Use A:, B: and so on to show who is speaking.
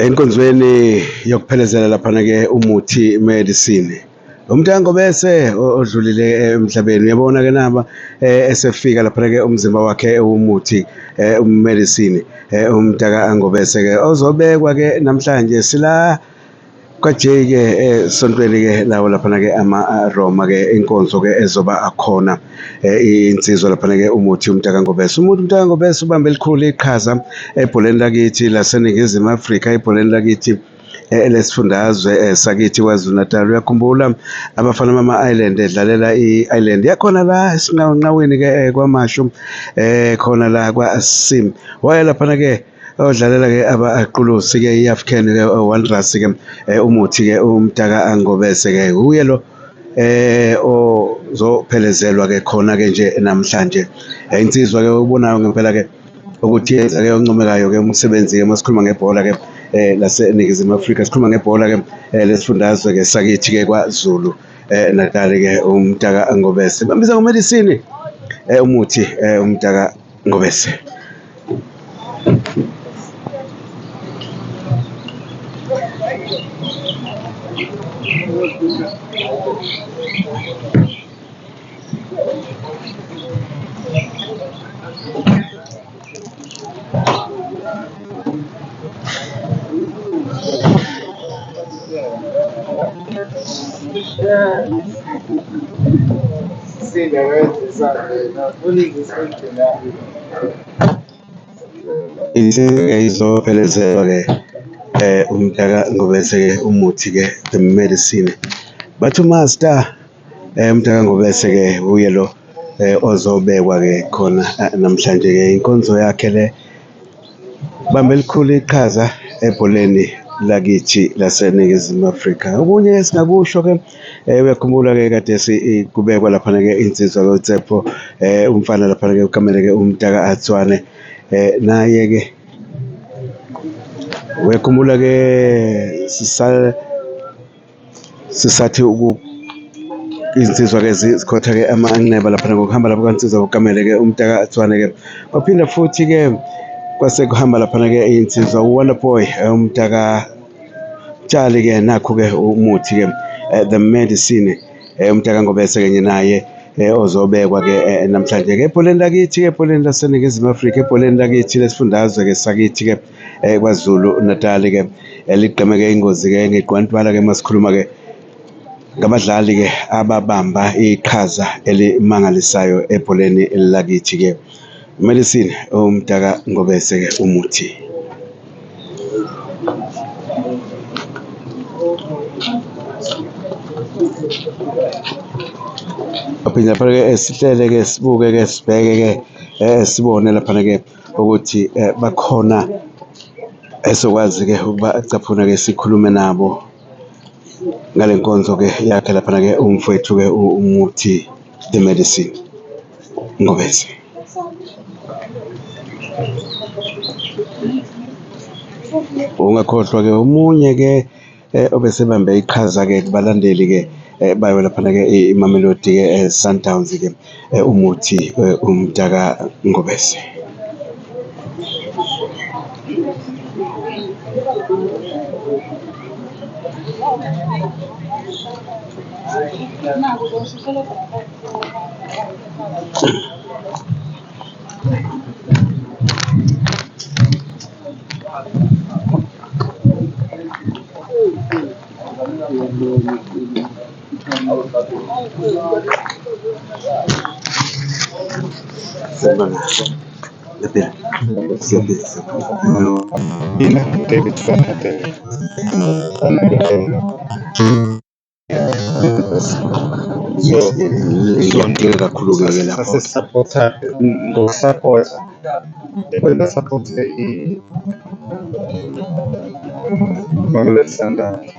A: Enkonzweni yokuphelezela laphana-ke umuthi medicine. Umntango bese odlulile emhlabeni uyabona-ke naba esefika laphana-ke umzimba wakhe umuthi medicine umntaka angobese-ke ozobekwa-ke namhlanje sila kwaJay-ke esontweni-ke lawo laphana-ke ama-Roma-ke inkonzo-ke ezoba akhona insizwa laphana-ke umuthi umntaka ngobese. Umntaka ngobese ubambe elikhulu iqhaza ebholeni lakithi laseNingizimu Afrika, ebholeni lakithi lesifundazwe sakithi KwaZulu Natal. Uyakhumbula abafana bama-Island edlalela i-Island yakhona la esinqawini-ke kwaMashu khona la kwa-Sim waya laphana-ke odlalela-ke abaqulusi-ke i-African-ke Wanderers-ke umuthi-ke umntaka angobese-ke uye lo ozophelezelwa-ke khona-ke nje namhlanje insizwa-ke ubonayo ngempela-ke ukuthi yenza-ke oncomekayo-ke umsebenzi-ke masikhuluma ngebhola-ke laseNingizimu Afrika, sikhuluma ngebhola-ke lesifundazwe-ke sakithi-ke KwaZulu Natal-ke umntaka ngobese bambiza ngomedicine umuthi umntaka ngobese. Izophelezelwa-ke umntaka ngobese-ke umuthi-ke the medicine bathi uMaster umntaka ngobese-ke uye lo ozobekwa-ke khona namhlanje-ke inkonzo yakhe le bambe elikhulu iqhaza ebholeni lakithi laseNingizimu Afrika. Okunye esingakusho-ke uyakhumbula-ke kade kubekwa laphana-ke insizwa kaTshepo umfana laphana-ke ukamele-ke umntaka Atswane naye-ke uyakhumbula-ke sisathi izinsizwa-ke zikhotha-ke amanxeba laphana ngokuhamba lapho kwansizwa kukamele-ke umntaka Atswane-ke kwaphinda futhi-ke kwase kuhamba laphana-ke insizwa uWonderboy umntaka Tshali-ke nakho-ke umuthi-ke the medicine umntaka ngobese-ke nje naye ozobekwa-ke namhlanje-ke ebholeni lakithi-ke ebholeni laseNingizimu Afrika, ebholeni lakithi lesifundazwe-ke sakithi-ke KwaZulu Natal-ke ligqemeke ingozi-ke ngegqwantwala-ke masikhuluma-ke ngabadlali-ke ababamba iqhaza elimangalisayo ebholeni lakithi-ke medicine umntaka ngobese-ke umuthi. Aphinde laphana-ke sihlele-ke sibuke-ke sibheke-ke sibone laphana-ke ukuthi bakhona esokwazi-ke ukuba caphuna-ke sikhulume nabo ngale nkonzo-ke yakhe laphana-ke umfowethu-ke umuthi the medicine ngobese. Ungakhohlwa-ke omunye-ke obesebambe iqhaza-ke kubalandeli-ke bayo laphana-ke iMamelodi-ke Sundowns-ke umuthi umntaka ngobese.
B: David
A: Ngiyadinga kakhulu-ke lapho
B: sasesapotha ngosapotha wena sapothe Mamelodi Sundowns.